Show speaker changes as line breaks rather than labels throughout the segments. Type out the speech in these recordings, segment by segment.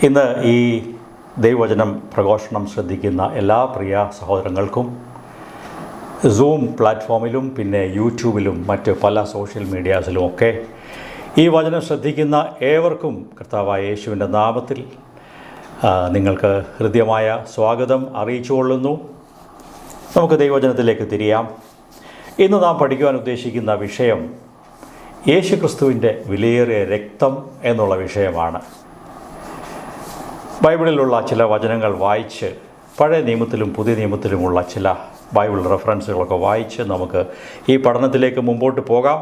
ഇന്ന് ഈ ദൈവവചനം പ്രഘോഷണം ശ്രദ്ധിക്കുന്ന എല്ലാ പ്രിയ സഹോദരങ്ങൾക്കും സൂം പ്ലാറ്റ്ഫോമിലും പിന്നെ യൂട്യൂബിലും മറ്റ് പല സോഷ്യൽ മീഡിയാസിലും ഒക്കെ ഈ വചനം ശ്രദ്ധിക്കുന്ന ഏവർക്കും കർത്താവായ യേശുവിൻ്റെ നാമത്തിൽ നിങ്ങൾക്ക് ഹൃദ്യമായ സ്വാഗതം അറിയിച്ചുകൊള്ളുന്നു. നമുക്ക് ദൈവവചനത്തിലേക്ക് തിരിയാം. ഇന്ന് നാം പഠിക്കുവാൻ ഉദ്ദേശിക്കുന്ന വിഷയം യേശു ക്രിസ്തുവിൻ്റെ വിലയേറിയ രക്തം എന്നുള്ള വിഷയമാണ്. ബൈബിളിലുള്ള ചില വചനങ്ങൾ വായിച്ച്, പഴയ നിയമത്തിലും പുതിയ നിയമത്തിലുമുള്ള ചില ബൈബിൾ റെഫറൻസുകളൊക്കെ വായിച്ച് നമുക്ക് ഈ പഠനത്തിലേക്ക് മുമ്പോട്ട് പോകാം.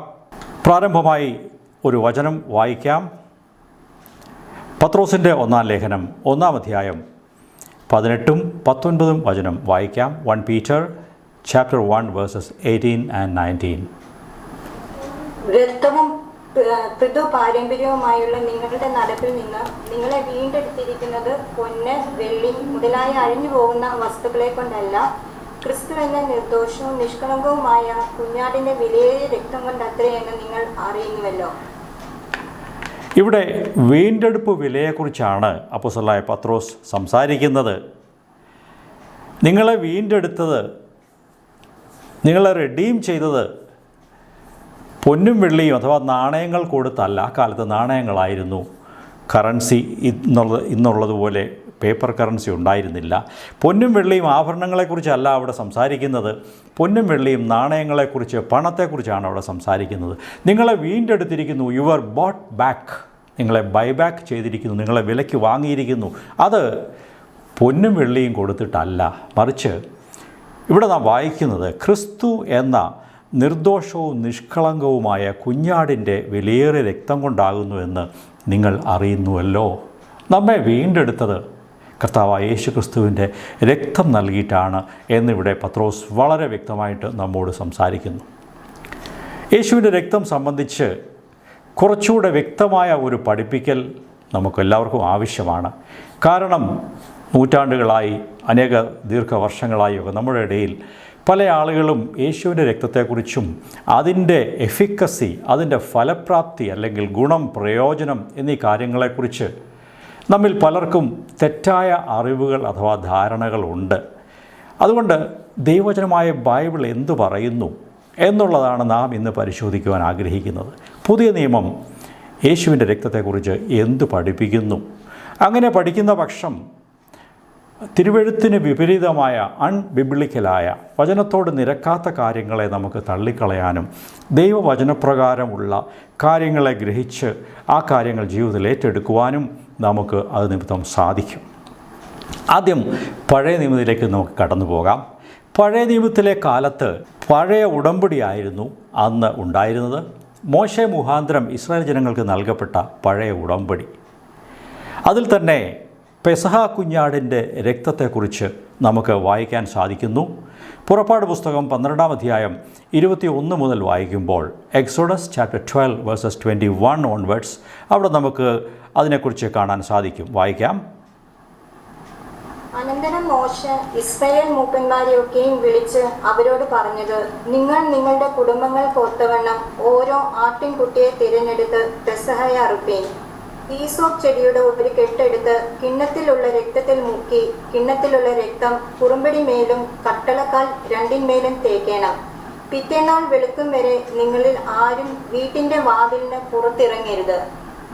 പ്രാരംഭമായി ഒരു വചനം വായിക്കാം. പത്രോസിൻ്റെ ഒന്നാം ലേഖനം 1-ാം അധ്യായം 18ഉം 19ഉം വചനം വായിക്കാം. 1 Peter chapter 1 verses 18 and 19.
വ്യക്തവും പിതൃ പാരമ്പര്യവുമായുള്ള നിങ്ങളുടെ നടപ്പിൽ നിന്ന് നിങ്ങളെ വീണ്ടെടുത്തിരിക്കുന്നത് പൊന്ന്, വെള്ളി മുതലായ അഴിഞ്ഞു പോകുന്ന വസ്തുക്കളെ കൊണ്ടല്ല, ക്രിസ്തു എന്ന നിർദോഷവും നിഷ്കളങ്കവുമായ കുഞ്ഞാടിൻ്റെ വിലയേറിയ രക്തം കൊണ്ടത്രേ എന്ന് നിങ്ങൾ അറിയുന്നുവല്ലോ.
ഇവിടെ വീണ്ടെടുപ്പ് വിലയെക്കുറിച്ചാണ് അപ്പോസ്തലനായ പത്രോസ് സംസാരിക്കുന്നത്. നിങ്ങളെ വീണ്ടെടുത്തത്, നിങ്ങളെ റെഡീം ചെയ്തത് പൊന്നും വെള്ളിയും അഥവാ നാണയങ്ങൾ കൊടുത്തല്ല. ആ കാലത്ത് നാണയങ്ങളായിരുന്നു കറൻസി. ഇന്നുള്ളതുപോലെ പേപ്പർ കറൻസി ഉണ്ടായിരുന്നില്ല. പൊന്നും വെള്ളിയും ആഭരണങ്ങളെക്കുറിച്ചല്ല അവിടെ സംസാരിക്കുന്നത്. പൊന്നും വെള്ളിയും നാണയങ്ങളെക്കുറിച്ച്, പണത്തെക്കുറിച്ചാണ് അവിടെ സംസാരിക്കുന്നത്. നിങ്ങളെ വീണ്ടെടുത്തിരിക്കുന്നു, യു ആർ ബോട്ട് ബാക്ക്, നിങ്ങളെ ബൈബാക്ക് ചെയ്തിരിക്കുന്നു, നിങ്ങളെ വിലയ്ക്ക് വാങ്ങിയിരിക്കുന്നു. അത് പൊന്നും വെള്ളിയും കൊടുത്തിട്ടല്ല, മറിച്ച് ഇവിടെ നാം വായിക്കുന്നത് ക്രിസ്തു എന്ന നിർദോഷവും നിഷ്കളങ്കവുമായ കുഞ്ഞാടിൻ്റെ വിലയേറിയ രക്തം കൊണ്ടാകുന്നുവെന്ന് നിങ്ങൾ അറിയുന്നുവല്ലോ. നമ്മെ വീണ്ടെടുത്തത് കർത്താവായ യേശു ക്രിസ്തുവിൻ്റെ രക്തം നൽകിയിട്ടാണ് എന്നിവിടെ പത്രോസ് വളരെ വ്യക്തമായിട്ട് നമ്മോട് സംസാരിക്കുന്നു. യേശുവിൻ്റെ രക്തം സംബന്ധിച്ച് കുറച്ചുകൂടെ വ്യക്തമായ ഒരു പഠിപ്പിക്കൽ നമുക്കെല്ലാവർക്കും ആവശ്യമാണ്. കാരണം നൂറ്റാണ്ടുകളായി, അനേക ദീർഘവർഷങ്ങളായി ഒക്കെ നമ്മുടെ ഇടയിൽ പല ആളുകളും യേശുവിൻ്റെ രക്തത്തെക്കുറിച്ചും അതിൻ്റെ എഫിക്കസി, അതിൻ്റെ ഫലപ്രാപ്തി അല്ലെങ്കിൽ ഗുണം, പ്രയോജനം എന്നീ കാര്യങ്ങളെക്കുറിച്ച് നമ്മിൽ പലർക്കും തെറ്റായ അറിവുകൾ അഥവാ ധാരണകളുണ്ട്. അതുകൊണ്ട് ദൈവവചനമായ ബൈബിൾ എന്തു പറയുന്നു എന്നുള്ളതാണ് നാം ഇന്ന് പരിശോധിക്കുവാൻ ആഗ്രഹിക്കുന്നത്. പുതിയ നിയമം യേശുവിൻ്റെ രക്തത്തെക്കുറിച്ച് എന്തു പഠിപ്പിക്കുന്നു? അങ്ങനെ പഠിക്കുന്ന പക്ഷം തിരുവെഴുത്തിന് വിപരീതമായ അൺബിബ്ലിക്കലായ, വചനത്തോട് നിരക്കാത്ത കാര്യങ്ങളെ നമുക്ക് തള്ളിക്കളയാനും ദൈവവചനപ്രകാരമുള്ള കാര്യങ്ങളെ ഗ്രഹിച്ച് ആ കാര്യങ്ങൾ ജീവിതത്തിൽ ഏറ്റെടുക്കുവാനും നമുക്ക് അത് നിമിത്തം സാധിക്കും. ആദ്യം പഴയ നിയമത്തിലേക്ക് നമുക്ക് കടന്നു പോകാം. പഴയ നിയമത്തിലെ കാലത്ത് പഴയ ഉടമ്പടിയായിരുന്നു അന്ന് ഉണ്ടായിരുന്നത്. മോശെ മുഖാന്തരം ഇസ്രായേൽ ജനങ്ങൾക്ക് നൽകപ്പെട്ട പഴയ ഉടമ്പടി. അതിൽ തന്നെ പെസഹ കുഞ്ഞാടിൻ്റെ രക്തത്തെക്കുറിച്ച് നമുക്ക് വായിക്കാൻ സാധിക്കുന്നു. പുറപ്പാട് പുസ്തകം 12-ാം അധ്യായം 21 മുതൽ വായിക്കുമ്പോൾ എക്സോഡസ് ചാപ്റ്റർ 12 verses 21 ഓൺവേർഡ്സ് അവിടെ നമുക്ക് അതിനെക്കുറിച്ച് കാണാൻ സാധിക്കും. വായിക്കാം.
അനന്തരം മോശെ ഇസ്രായേൽ മൂപ്പന്മാരെയൊക്കെയും വിളിച്ച് അവരോട് പറഞ്ഞത്, നിങ്ങൾ നിങ്ങളുടെ കുടുംബങ്ങൾക്കൊത്തവണ്ണം ഓരോ ആട്ടിൻകുട്ടിയെ തിരഞ്ഞെടുത്ത് പെസഹ അറുപ്പീൻ. ഈസോപ്പ് ചെടിയുടെ ഒരു കെട്ടെടുത്ത് കിണ്ണത്തിലുള്ള രക്തത്തിൽ മുക്കി കിണ്ണത്തിലുള്ള രക്തം കുറുമ്പടി മേലും കട്ടളക്കാൽ രണ്ടിന്മേലും തേക്കണം. പിറ്റേന്നാൾ വെളുക്കും വരെ നിങ്ങളിൽ ആരും വീട്ടിൻ്റെ വാതിലിന് പുറത്തിറങ്ങരുത്.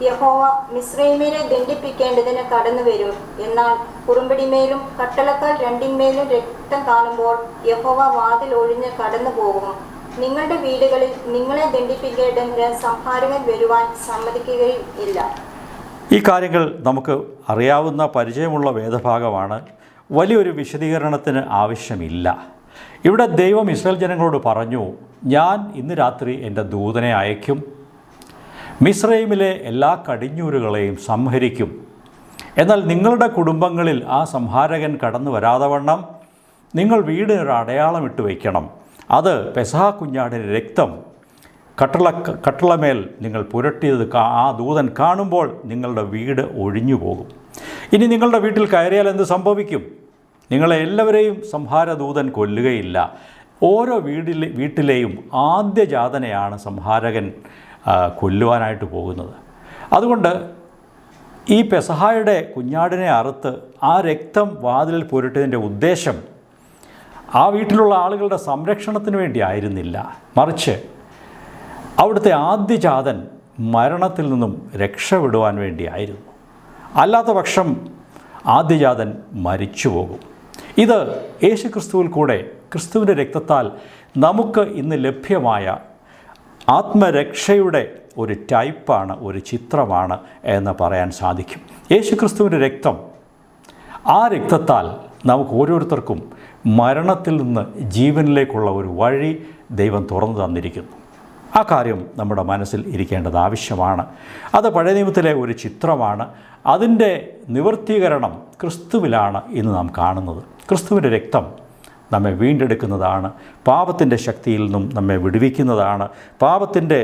യഹോവ മിസ്രയീമ്യരെ ദണ്ഡിപ്പിക്കേണ്ടതിന് കടന്നു വരും. എന്നാൽ കുറുമ്പടിമേലും കട്ടളക്കാൽ രണ്ടിന്മേലും രക്തം കാണുമ്പോൾ യഹോവ വാതിൽ ഒഴിഞ്ഞ് കടന്നു പോകും. നിങ്ങളുടെ വീടുകളിൽ നിങ്ങളെ ദണ്ഡിപ്പിക്കേണ്ടതിന് സംഹാരകൻ വരുവാൻ സമ്മതിക്കുകയില്ല.
ഈ കാര്യങ്ങൾ നമുക്ക് അറിയാവുന്ന പരിചയമുള്ള വേദഭാഗമാണ്. വലിയൊരു വിശദീകരണത്തിന് ആവശ്യമില്ല. ഇവിടെ ദൈവം ഇസ്രായേൽ ജനങ്ങളോട് പറഞ്ഞു, ഞാൻ ഇന്ന് രാത്രി എൻ്റെ ദൂതനെ അയക്കും, മിസ്രയീമിലെ എല്ലാ കടിഞ്ഞൂരുകളെയും സംഹരിക്കും. എന്നാൽ നിങ്ങളുടെ കുടുംബങ്ങളിൽ ആ സംഹാരകൻ കടന്നു വരാതെ വണ്ണം നിങ്ങൾ വീടിനൊരു അടയാളം ഇട്ട് വയ്ക്കണം. അത് പെസഹ കുഞ്ഞാടിൻ്റെ രക്തം കട്ടളമേൽ നിങ്ങൾ പുരട്ടിയത് ആ ദൂതൻ കാണുമ്പോൾ നിങ്ങളുടെ വീട് ഒഴിഞ്ഞു പോകും. ഇനി നിങ്ങളുടെ വീട്ടിൽ കയറിയാൽ എന്ത് സംഭവിക്കും? നിങ്ങളെ എല്ലാവരെയും സംഹാരദൂതൻ കൊല്ലുകയില്ല. ഓരോ വീട്ടിലെയും ആദ്യജാതനെയാണ് സംഹാരകൻ കൊല്ലുവാനായിട്ട് പോകുന്നത്. അതുകൊണ്ട് ഈ പെസഹായുടെ കുഞ്ഞാടിനെ അറുത്ത് ആ രക്തം വാതിലിൽ പുരട്ടിയതിൻ്റെ ഉദ്ദേശം ആ വീട്ടിലുള്ള ആളുകളുടെ സംരക്ഷണത്തിന് വേണ്ടി ആയിരുന്നില്ല, മറിച്ച് അവിടുത്തെ ആദ്യജാതൻ മരണത്തിൽ നിന്നും രക്ഷപ്പെടുവാൻ വേണ്ടിയായിരുന്നു. അല്ലാത്ത പക്ഷം ആദ്യജാതൻ മരിച്ചു പോകും. ഇത് യേശുക്രിസ്തുവിൽ കൂടെ, ക്രിസ്തുവിൻ്റെ രക്തത്താൽ നമുക്ക് ഇന്ന് ലഭ്യമായ ആത്മരക്ഷയുടെ ഒരു ടൈപ്പാണ്, ഒരു ചിത്രമാണ് എന്ന് പറയാൻ സാധിക്കും. യേശുക്രിസ്തുവിൻ്റെ രക്തം, ആ രക്തത്താൽ നമുക്ക് ഓരോരുത്തർക്കും മരണത്തിൽ നിന്ന് ജീവനിലേക്കുള്ള ഒരു വഴി ദൈവം തുറന്നു തന്നിരിക്കുന്നു. ആ കാര്യം നമ്മുടെ മനസ്സിൽ ഇരിക്കേണ്ടത് ആവശ്യമാണ്. അത് പഴയ നിയമത്തിലെ ഒരു ചിത്രമാണ്. അതിൻ്റെ നിവർത്തീകരണം ക്രിസ്തുവിലാണ് ഇന്ന് നാം കാണുന്നത്. ക്രിസ്തുവിൻ്റെ രക്തം നമ്മെ വീണ്ടെടുക്കുന്നതാണ്, പാപത്തിൻ്റെ ശക്തിയിൽ നിന്നും നമ്മെ വിടുവിക്കുന്നതാണ്, പാപത്തിൻ്റെ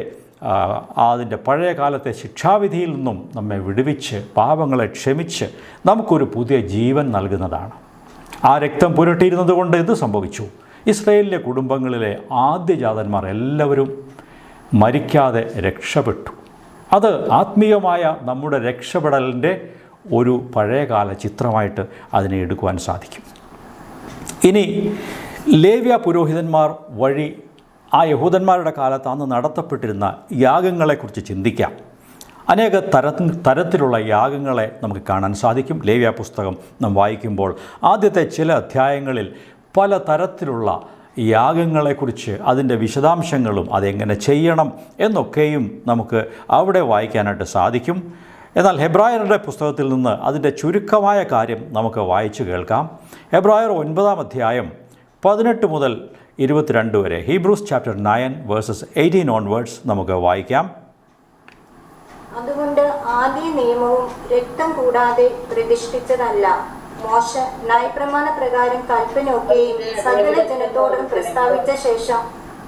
അതിൻ്റെ പഴയ കാലത്തെ ശിക്ഷാവിധിയിൽ നിന്നും നമ്മെ വിടുവിച്ച് പാപങ്ങളെ ക്ഷമിച്ച് നമുക്കൊരു പുതിയ ജീവൻ നൽകുന്നതാണ്. ആ രക്തം പുരട്ടിയിരുന്നത് കൊണ്ട് എന്ത് സംഭവിച്ചു? ഇസ്രായേലിലെ കുടുംബങ്ങളിലെ ആദ്യജാതന്മാർ എല്ലാവരും മരിക്കാതെ രക്ഷപ്പെട്ടു. അത് ആത്മീയമായ നമ്മുടെ രക്ഷപ്പെടലിൻ്റെ ഒരു പഴയകാല ചിത്രമായിട്ട് അതിനെ എടുക്കുവാൻ സാധിക്കും. ഇനി ലേവ്യ പുരോഹിതന്മാർ വഴി ആ യഹൂദന്മാരുടെ കാലത്ത് അന്ന് നടത്തപ്പെട്ടിരുന്ന യാഗങ്ങളെക്കുറിച്ച് ചിന്തിക്കാം. അനേക തരത്തിലുള്ള യാഗങ്ങളെ നമുക്ക് കാണാൻ സാധിക്കും. ലേവ്യ പുസ്തകം നാം വായിക്കുമ്പോൾ ആദ്യത്തെ ചില അധ്യായങ്ങളിൽ പല തരത്തിലുള്ള യാഗങ്ങളെക്കുറിച്ച്, അതിൻ്റെ വിശദാംശങ്ങളും അതെങ്ങനെ ചെയ്യണം എന്നൊക്കെയും നമുക്ക് അവിടെ വായിക്കാനായിട്ട് സാധിക്കും. എന്നാൽ ഹെബ്രായരുടെ പുസ്തകത്തിൽ നിന്ന് അതിൻ്റെ ചുരുക്കമായ കാര്യം നമുക്ക് വായിച്ചു കേൾക്കാം. ഹെബ്രായർ 9-ാം അധ്യായം 18 മുതൽ 22 വരെ, ഹീബ്രൂസ് ചാപ്റ്റർ 9 വേഴ്സസ് 18 ഓൺവേർഡ്സ് നമുക്ക് വായിക്കാം.
അതുകൊണ്ട് ആദ്യ നിയമവും രക്തം കൂടാതെ പ്രതിഷ്ഠിച്ചതല്ല. മോശ ന്യായപ്രമാണ പ്രകാരം കൽപ്പനയൊക്കെയും സകല ജനത്തോടും പ്രസ്താവിച്ച ശേഷം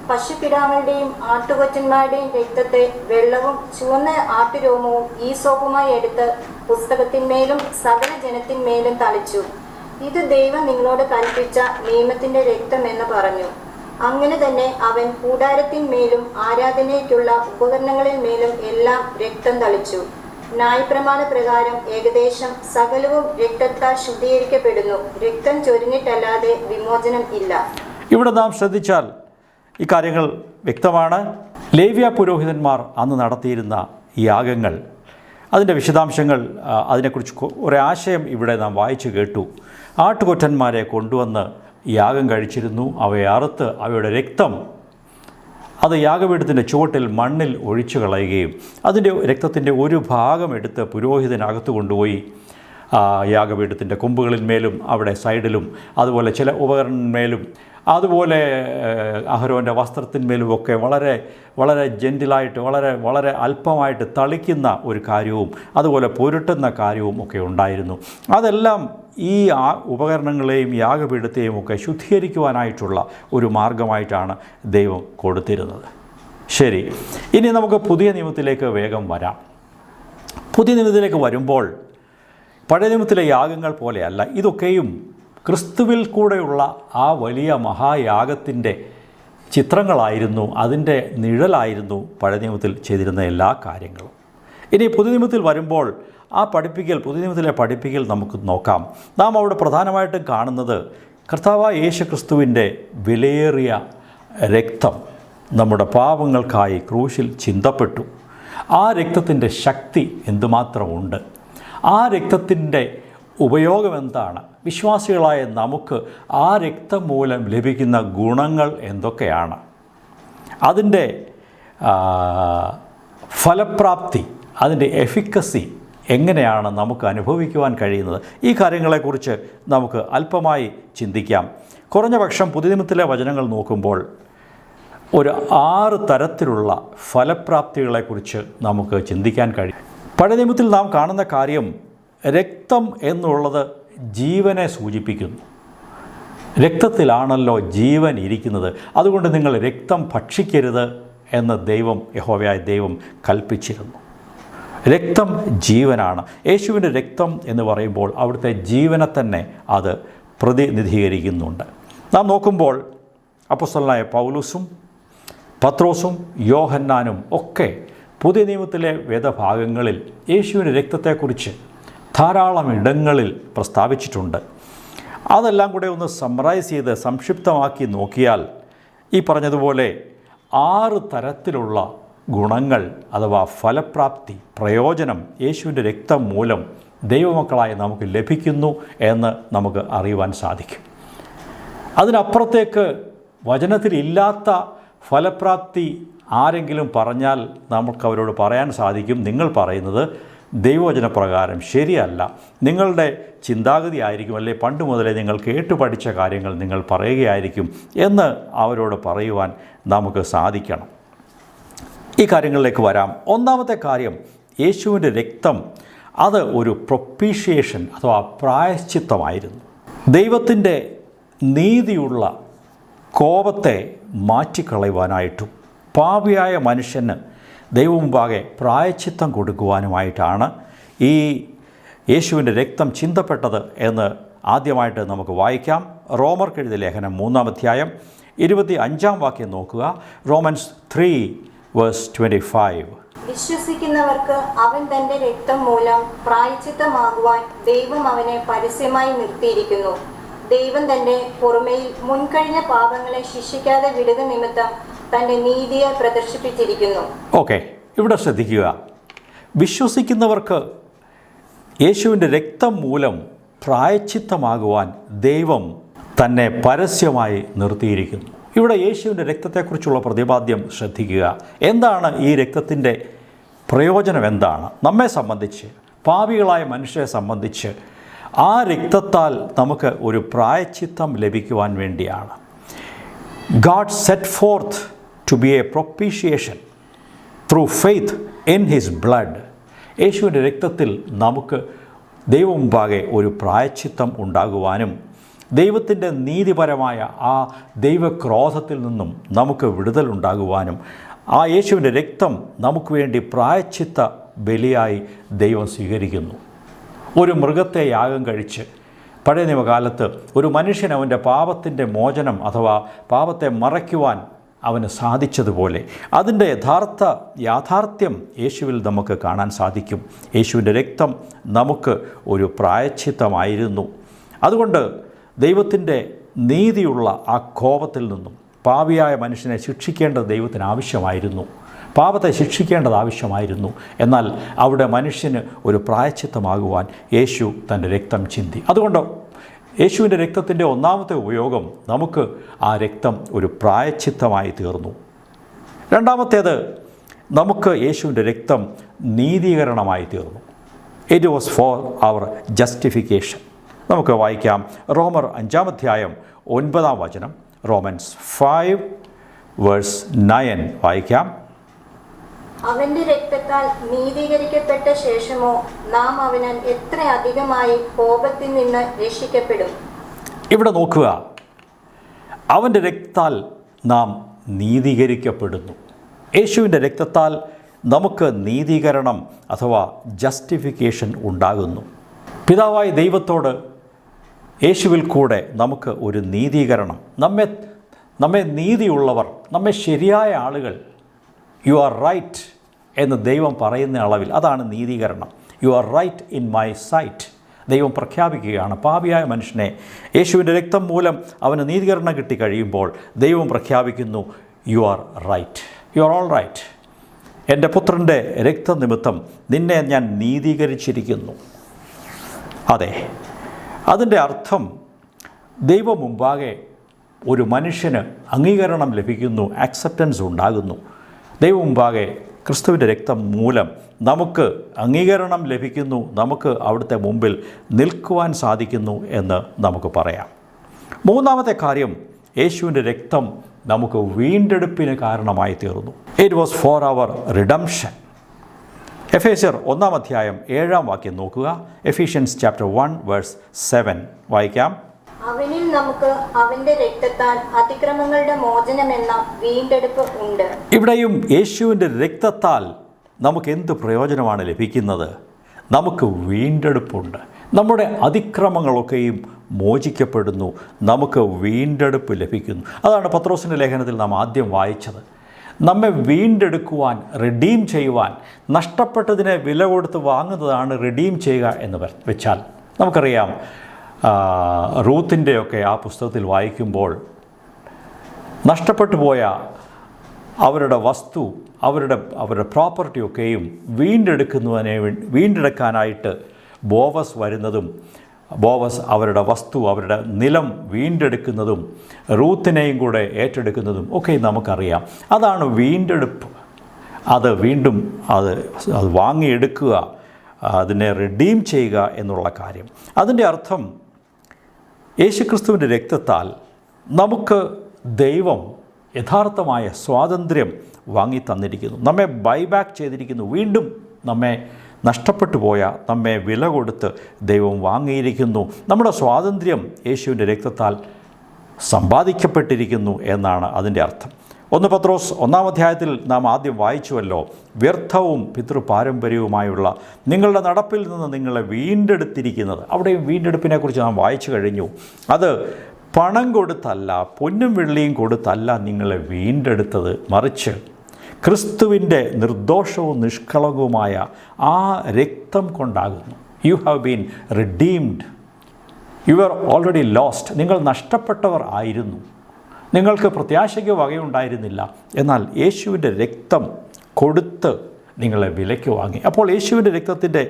പശുക്കിടാങ്ങളുടെയും ആട്ടുകൊറ്റന്മാരുടെയും രക്തത്തെ വെള്ളവും ചുവന്ന ആട്ടുരോമവും ഈസോപ്പുമായി എടുത്ത് പുസ്തകത്തിന്മേലും സകല ജനത്തിന്മേലും തളിച്ചു. ഇത് ദൈവം നിങ്ങളോട് കൽപ്പിച്ച നിയമത്തിന്റെ രക്തം എന്ന് പറഞ്ഞു. അങ്ങനെ തന്നെ അവൻ കൂടാരത്തിന്മേലും ആരാധനയ്ക്കുള്ള ഉപകരണങ്ങളിൽ മേലും എല്ലാം രക്തം തളിച്ചു. ന്യായപ്രമാണ പ്രകാരം ഏകദേശം സകലവും രക്തത്താൽ ശുദ്ധീകരിക്കപ്പെടുന്നു. രക്തം ചൊരിഞ്ഞിട്ടല്ലാതെ വിമോചനം ഇല്ല.
ഇവിടെ നാം ശ്രദ്ധിച്ചാൽ ഈ കാര്യങ്ങൾ വ്യക്തമാണ്. ലേവ്യ പുരോഹിതന്മാർ അന്ന് നടത്തിയിരുന്ന യാഗങ്ങൾ, അതിൻ്റെ വിശദാംശങ്ങൾ, അതിനെക്കുറിച്ച് ഒരാശയം ഇവിടെ നാം വായിച്ചു കേട്ടു. ആട്ടുകൊറ്റന്മാരെ കൊണ്ടുവന്ന് യാഗം കഴിച്ചിരുന്നു. അവയെ അറുത്ത് അവയുടെ രക്തം അത് യാഗപീഠത്തിൻ്റെ ചുവട്ടിൽ മണ്ണിൽ ഒഴിച്ചു കളയുകയും അതിൻ്റെ രക്തത്തിൻ്റെ ഒരു ഭാഗം എടുത്ത് പുരോഹിതനകത്ത് കൊണ്ടുപോയി യാഗപീഠത്തിൻ്റെ കൊമ്പുകളിന്മേലും അവിടെ സൈഡിലും അതുപോലെ ചില ഉപകരണങ്ങളിന്മേലും അതുപോലെ അഹരോൻ്റെ വസ്ത്രത്തിന്മേലുമൊക്കെ വളരെ വളരെ ജെൻറ്റിലായിട്ട് വളരെ അല്പമായിട്ട് തളിക്കുന്ന ഒരു കാര്യവും അതുപോലെ പുരട്ടുന്ന കാര്യവും ഒക്കെ ഉണ്ടായിരുന്നു. അതെല്ലാം ഈ ഉപകരണങ്ങളെയും യാഗപീഠത്തെയും ഒക്കെ ശുദ്ധീകരിക്കുവാനായിട്ടുള്ള ഒരു മാർഗമായിട്ടാണ് ദൈവം കൊടുത്തിരുന്നത്. ശരി, ഇനി നമുക്ക് പുതിയ നിയമത്തിലേക്ക് വേഗം വരാം. പുതിയ നിയമത്തിലേക്ക് വരുമ്പോൾ പഴയ നിയമത്തിലെ യാഗങ്ങൾ പോലെയല്ല, ഇതൊക്കെയും ക്രിസ്തുവിൽ കൂടെയുള്ള ആ വലിയ മഹായാഗത്തിൻ്റെ ചിത്രങ്ങളായിരുന്നു, അതിൻ്റെ നിഴലായിരുന്നു പഴയ നിയമത്തിൽ ചെയ്തിരുന്ന എല്ലാ കാര്യങ്ങളും. ഇനി പുതിയ നിയമത്തിൽ വരുമ്പോൾ പുതിയ നിയമത്തിലെ പഠിപ്പിക്കൽ നമുക്ക് നോക്കാം. നാം അവിടെ പ്രധാനമായിട്ടും കാണുന്നത് കർത്താവായ യേശു ക്രിസ്തുവിൻ്റെ വിലയേറിയ രക്തം നമ്മുടെ പാപങ്ങൾക്കായി ക്രൂശിൽ ചിന്തപ്പെട്ടു. ആ രക്തത്തിൻ്റെ ശക്തി എന്തുമാത്രമുണ്ട്, ആ രക്തത്തിൻ്റെ ഉപയോഗം എന്താണ്, വിശ്വാസികളായ നമുക്ക് ആ രക്തം മൂലം ലഭിക്കുന്ന ഗുണങ്ങൾ എന്തൊക്കെയാണ്, അതിൻ്റെ ഫലപ്രാപ്തി, അതിൻ്റെ എഫിക്കസി എങ്ങനെയാണ് നമുക്ക് അനുഭവിക്കുവാൻ കഴിയുന്നത്, ഈ കാര്യങ്ങളെക്കുറിച്ച് നമുക്ക് അല്പമായി ചിന്തിക്കാം. കുറഞ്ഞ പക്ഷം പുതിയ നിയമത്തിലെ വചനങ്ങൾ നോക്കുമ്പോൾ ഒരു 6 തരത്തിലുള്ള ഫലപ്രാപ്തികളെക്കുറിച്ച് നമുക്ക് ചിന്തിക്കാൻ കഴിയും. പഴയ നിയമത്തിൽ നാം കാണുന്ന കാര്യം, രക്തം എന്നുള്ളത് ജീവനെ സൂചിപ്പിക്കുന്നു. രക്തത്തിലാണല്ലോ ജീവൻ ഇരിക്കുന്നത്, അതുകൊണ്ട് നിങ്ങൾ രക്തം ഭക്ഷിക്കരുത് എന്ന് യഹോവയായ ദൈവം കൽപ്പിച്ചിരുന്നു. രക്തം ജീവനാണ്. യേശുവിൻ്റെ രക്തം എന്ന് പറയുമ്പോൾ അവിടുത്തെ ജീവനെ തന്നെ അത് പ്രതിനിധീകരിക്കുന്നുണ്ട്. നാം നോക്കുമ്പോൾ അപ്പോസ്തലനായ പൗലോസും പത്രോസും യോഹന്നാനും ഒക്കെ പുതിയ നിയമത്തിലെ വേദഭാഗങ്ങളിൽ യേശുവിൻ്റെ രക്തത്തെക്കുറിച്ച് ധാരാളം ഇടങ്ങളിൽ പ്രസ്താവിച്ചിട്ടുണ്ട്. അതെല്ലാം കൂടെ ഒന്ന് സമ്മറൈസ് ചെയ്ത് സംക്ഷിപ്തമാക്കി നോക്കിയാൽ ഈ പറഞ്ഞതുപോലെ 6 തരത്തിലുള്ള ഗുണങ്ങൾ അഥവാ ഫലപ്രാപ്തി, പ്രയോജനം യേശുവിൻ്റെ രക്തം മൂലം ദൈവമക്കളായി നമുക്ക് ലഭിക്കുന്നു എന്ന് നമുക്ക് അറിയുവാൻ സാധിക്കും. അതിനപ്പുറത്തേക്ക് വചനത്തിലില്ലാത്ത ഫലപ്രാപ്തി ആരെങ്കിലും പറഞ്ഞാൽ നമുക്ക് അവരോട് പറയാൻ സാധിക്കും, നിങ്ങൾ പറയുന്നത് ദൈവവചനപ്രകാരം ശരിയല്ല, നിങ്ങളുടെ ചിന്താഗതി ആയിരിക്കും, അല്ലെ പണ്ട് മുതലേ നിങ്ങൾ കേട്ടു പഠിച്ച കാര്യങ്ങൾ നിങ്ങൾ പറയുകയായിരിക്കും എന്ന് അവരോട് പറയുവാൻ നമുക്ക് സാധിക്കണം. ഈ കാര്യങ്ങളിലേക്ക് വരാം. ഒന്നാമത്തെ കാര്യം, യേശുവിൻ്റെ രക്തം അത് ഒരു പ്രൊപ്പീഷിയേഷൻ അഥവാ പ്രായശ്ചിത്തമായിരുന്നു. ദൈവത്തിൻ്റെ നീതിയുള്ള കോപത്തെ മാറ്റിക്കളയുവാനായിട്ടും പാപിയായ മനുഷ്യന് ദൈവമുമ്പാകെ പ്രായശ്ചിത്തം കൊടുക്കുവാനുമായിട്ടാണ് ഈ യേശുവിൻ്റെ രക്തം ചിന്തപ്പെട്ടത് എന്ന് ആദ്യമായിട്ട് നമുക്ക് വായിക്കാം. റോമർക്കെഴുതിയ ലേഖനം 3-ാം അധ്യായം 25-ാം വാക്യം നോക്കുക. റോമൻസ് 3:25.
വിശ്വസിക്കുന്നവർക്ക് അവൻ തന്റെ രക്തം മൂലം പ്രായശ്ചിത്തമാകുവാൻ ദൈവം അവനെ പരസ്യമായി നിർത്തിയിരിക്കുന്നു. ദൈവം തന്റെ പുറമേയിൽ മുൻകഴിഞ്ഞ പാപങ്ങളെ ശിക്ഷിക്കാതെ വിടുക നിമിത്തം തന്റെ നീതിയെ പ്രദർശിപ്പിച്ചിരിക്കുന്നു.
ഓക്കെ, ഇവിടെ ശ്രദ്ധിക്കുക. വിശ്വസിക്കുന്നവർക്ക് യേശുവിൻ്റെ രക്തം മൂലം പ്രായശ്ചിത്തമാകുവാൻ ദൈവം തന്നെ പരസ്യമായി നിർത്തിയിരിക്കുന്നു. ഇവിടെ യേശുവിൻ്റെ രക്തത്തെക്കുറിച്ചുള്ള പ്രതിപാദ്യം ശ്രദ്ധിക്കുക. എന്താണ് ഈ രക്തത്തിൻ്റെ പ്രയോജനം? എന്താണ് നമ്മെ സംബന്ധിച്ച്, പാപികളായ മനുഷ്യരെ സംബന്ധിച്ച് ആ രക്തത്താൽ നമുക്ക് ഒരു പ്രായശ്ചിത്തം ലഭിക്കുവാൻ വേണ്ടിയാണ്. God set forth to be a propitiation through faith in his blood. യേശുവിൻ്റെ രക്തത്തിൽ നമുക്ക് ദൈവമുമ്പാകെ ഒരു പ്രായശ്ചിത്തം ഉണ്ടാകുവാനും ദൈവത്തിൻ്റെ നീതിപരമായ ആ ദൈവക്രോധത്തിൽ നിന്നും നമുക്ക് വിടുതലുണ്ടാകുവാനും ആ യേശുവിൻ്റെ രക്തം നമുക്ക് വേണ്ടി പ്രായശ്ചിത്ത ബലിയായി ദൈവം സ്വീകരിക്കുന്നു. ഒരു മൃഗത്തെ യാഗം കഴിച്ച് പഴയ നിയമകാലത്ത് ഒരു മനുഷ്യൻ അവൻ്റെ പാപത്തിൻ്റെ മോചനം അഥവാ പാപത്തെ മറയ്ക്കുവാൻ അവന് സാധിച്ചതുപോലെ അതിൻ്റെ യാഥാർത്ഥ്യം യേശുവിൽ നമുക്ക് കാണാൻ സാധിക്കും. യേശുവിൻ്റെ രക്തം നമുക്ക് ഒരു പ്രായശ്ചിത്തമായിരുന്നു. അതുകൊണ്ട് ദൈവത്തിൻ്റെ നീതിയുള്ള ആ കോപത്തിൽ നിന്നും പാപിയായ മനുഷ്യനെ ശിക്ഷിക്കേണ്ടത് ദൈവത്തിന് ആവശ്യമായിരുന്നു, പാപത്തെ ശിക്ഷിക്കേണ്ടത് ആവശ്യമായിരുന്നു. എന്നാൽ അവിടെ മനുഷ്യന് ഒരു പ്രായശ്ചിത്തമാകുവാൻ യേശു തൻ്റെ രക്തം ചിന്തി. അതുകൊണ്ട് യേശുവിൻ്റെ രക്തത്തിൻ്റെ ഒന്നാമത്തെ ഉപയോഗം നമുക്ക് ആ രക്തം ഒരു പ്രായശ്ചിത്തമായി തീർന്നു. രണ്ടാമത്തേത്, നമുക്ക് യേശുവിൻ്റെ രക്തം നീതീകരണമായി തീർന്നു. It was for our justification. നമുക്ക് വായിക്കാം. റോമർ 5-ാം അധ്യായം 9-ാം വചനം. റോമൻസ് 5:9 വായിക്കാം.
അവന്റെ രക്തത്താൽ നീതീകരിക്കപ്പെട്ട ശേഷമോ നാം അവനാൽ എത്ര അധികമായി കോപത്തിൽ നിന്ന് രക്ഷിക്കപ്പെടും.
ഇവിടെ നോക്കുക, അവൻ്റെ രക്തത്താൽ നാം നീതീകരിക്കപ്പെടുന്നു. യേശുവിൻ്റെ രക്തത്താൽ നമുക്ക് നീതീകരണം അഥവാ ജസ്റ്റിഫിക്കേഷൻ ഉണ്ടാകുന്നു. പിതാവായ ദൈവത്തോട് യേശുവിൽ കൂടെ നമുക്ക് ഒരു നീതീകരണം, നമ്മെ നീതിയുള്ളവർ, നമ്മെ ശരിയായ ആളുകൾ, യു ആർ റൈറ്റ് എന്ന് ദൈവം പറയുന്ന അളവിൽ, അതാണ് നീതീകരണം. You are right in my sight. ദൈവം പ്രഖ്യാപിക്കുകയാണ്. പാപിയായ മനുഷ്യനെ യേശുവിൻ്റെ രക്തം മൂലം അവന് നീതീകരണം കിട്ടിക്കഴിയുമ്പോൾ ദൈവം പ്രഖ്യാപിക്കുന്നു, you are right, you are all right. എൻ്റെ പുത്രൻ്റെ രക്തനിമിത്തം നിന്നെ ഞാൻ നീതീകരിച്ചിരിക്കുന്നു. അതെ, അതിൻ്റെ അർത്ഥം ദൈവം മുമ്പാകെ ഒരു മനുഷ്യന് അംഗീകരണം ലഭിക്കുന്നു, ആക്സെപ്റ്റൻസ് ഉണ്ടാകുന്നു. ദൈവം മുമ്പാകെ ക്രിസ്തുവിൻ്റെ രക്തം മൂലം നമുക്ക് അംഗീകരണം ലഭിക്കുന്നു, നമുക്ക് അവിടുത്തെ മുമ്പിൽ നിൽക്കുവാൻ സാധിക്കുന്നു എന്ന് നമുക്ക് പറയാം. മൂന്നാമത്തെ കാര്യം, യേശുവിൻ്റെ രക്തം നമുക്ക് വീണ്ടെടുപ്പിന് കാരണമായി തീർന്നു. It was for our redemption. Ephesians 1-ാം അധ്യായം 7-ാം വാക്യം നോക്കുക. എഫീഷ്യൻസ് ചാപ്റ്റർ 1:7 വായിക്കാം.
അവനിൽ നമുക്ക് അവന്റെ രക്തത്താൽ അതിക്രമങ്ങളുടെ മോചനമെന്ന വീണ്ടെടുപ്പ് ഉണ്ട്.
ഇവിടെയും യേശുവിൻ്റെ രക്തത്താൽ നമുക്ക് എന്ത് പ്രയോജനമാണ് ലഭിക്കുന്നത്? നമുക്ക് വീണ്ടെടുപ്പുണ്ട്. നമ്മുടെ അതിക്രമങ്ങളൊക്കെയും മോചിക്കപ്പെടുന്നു, നമുക്ക് വീണ്ടെടുപ്പ് ലഭിക്കുന്നു. അതാണ് പത്രോസിൻ്റെ ലേഖനത്തിൽ നാം ആദ്യം വായിച്ചത്. നമ്മെ വീണ്ടെടുക്കുവാൻ, റിഡീം ചെയ്യുവാൻ, നഷ്ടപ്പെട്ടതിനെ വില കൊടുത്ത് വാങ്ങുന്നതാണ് റിഡീം ചെയ്യുക എന്ന് വെച്ചാൽ. നമുക്കറിയാം, റൂത്തിൻ്റെയൊക്കെ ആ പുസ്തകത്തിൽ വായിക്കുമ്പോൾ നഷ്ടപ്പെട്ടു പോയ അവരുടെ വസ്തു, അവരുടെ പ്രോപ്പർട്ടിയൊക്കെയും വീണ്ടെടുക്കാനായിട്ട് ബോവസ് വരുന്നതും, ബോവസ് അവരുടെ വസ്തു, അവരുടെ നിലം വീണ്ടെടുക്കുന്നതും റൂത്തിനെയും കൂടെ ഏറ്റെടുക്കുന്നതും ഒക്കെ നമുക്കറിയാം. അതാണ് വീണ്ടെടുപ്പ്. അത് വീണ്ടും അത് വാങ്ങിയെടുക്കുക, അതിനെ റിഡീം ചെയ്യുക എന്നുള്ള കാര്യം. അതിൻ്റെ അർത്ഥം യേശുക്രിസ്തുവിൻ്റെ രക്തത്താൽ നമുക്ക് ദൈവം യഥാർത്ഥമായ സ്വാതന്ത്ര്യം വാങ്ങി തന്നിരിക്കുന്നു, നമ്മെ ബൈബാക്ക് ചെയ്തിരിക്കുന്നു. വീണ്ടും നമ്മെ നഷ്ടപ്പെട്ടു പോയ, നമ്മെ വില കൊടുത്ത് ദൈവം വാങ്ങിയിരിക്കുന്നു. നമ്മുടെ സ്വാതന്ത്ര്യം യേശുവിൻ്റെ രക്തത്താൽ സമ്പാദിക്കപ്പെട്ടിരിക്കുന്നു എന്നാണ് അതിൻ്റെ അർത്ഥം. 1 പത്രോസ് 1-ാം അധ്യായത്തിൽ നാം ആദ്യം വായിച്ചുവല്ലോ, വ്യർത്ഥവും പിതൃപാരമ്പര്യവുമായുള്ള നിങ്ങളുടെ നടപ്പിൽ നിന്ന് നിങ്ങളെ വീണ്ടെടുത്തിരിക്കുന്നത്. അവിടെയും വീണ്ടെടുപ്പിനെക്കുറിച്ച് നാം വായിച്ചു കഴിഞ്ഞു. അത് പണം കൊടുത്തല്ല, പൊന്നും വെള്ളിയും കൊടുത്തല്ല നിങ്ങളെ വീണ്ടെടുത്തത്, മറിച്ച് ക്രിസ്തുവിൻ്റെ നിർദോഷവും നിഷ്കളങ്കവുമായ ആ രക്തം കൊണ്ടാകുന്നു. You have been redeemed. You are already lost. നിങ്ങൾ നഷ്ടപ്പെട്ടവർ ആയിരുന്നു. നിങ്ങൾക്ക് പ്രത്യാശയ്ക്ക് വകയുണ്ടായിരുന്നില്ല. എന്നാൽ യേശുവിൻ്റെ രക്തം കൊടുത്ത് നിങ്ങളെ വിലയ്ക്ക് വാങ്ങി. അപ്പോൾ യേശുവിൻ്റെ രക്തത്തിൻ്റെ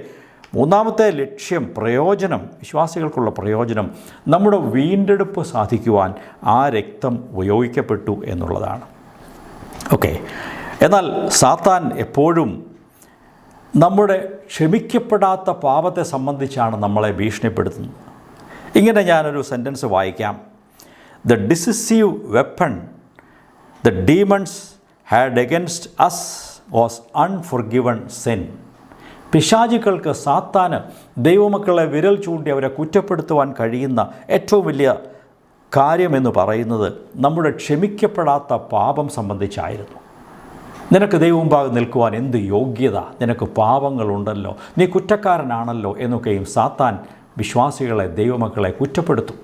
മൂന്നാമത്തെ ലക്ഷ്യം, പ്രയോജനം, വിശ്വാസികൾക്കുള്ള പ്രയോജനം, നമ്മുടെ വീണ്ടെടുപ്പ് സാധിക്കുവാൻ ആ രക്തം ഉപയോഗിക്കപ്പെട്ടു എന്നുള്ളതാണ്. ഓക്കെ. എന്നാൽ സാത്താൻ എപ്പോഴും നമ്മുടെ ക്ഷമിക്കപ്പെടാത്ത പാപത്തെ സംബന്ധിച്ചാണ് നമ്മളെ ഭീഷണിപ്പെടുത്തുന്നത്. ഇങ്ങനെ ഞാനൊരു സെൻറ്റൻസ് വായിക്കാം. The decisive weapon the demons had against us was unforgiven sin. പിശാചുക്കൾക്ക്, സാത്താന് ദൈവമക്കളെ വിരൽ ചൂണ്ടി അവരെ കുറ്റപ്പെടുത്തുവാൻ കഴിയുന്ന ഏറ്റവും വലിയ കാര്യമെന്ന് പറയുന്നത് നമ്മുടെ ക്ഷമിക്കപ്പെടാത്ത പാപം സംബന്ധിച്ചായിരുന്നു. നിനക്ക് ദൈവമുമ്പാകെ നിൽക്കുവാൻ എന്ത് യോഗ്യത, നിനക്ക് പാപങ്ങളുണ്ടല്ലോ, നീ കുറ്റക്കാരനാണല്ലോ എന്നൊക്കെയും സാത്താൻ വിശ്വാസികളെ, ദൈവമക്കളെ കുറ്റപ്പെടുത്തും.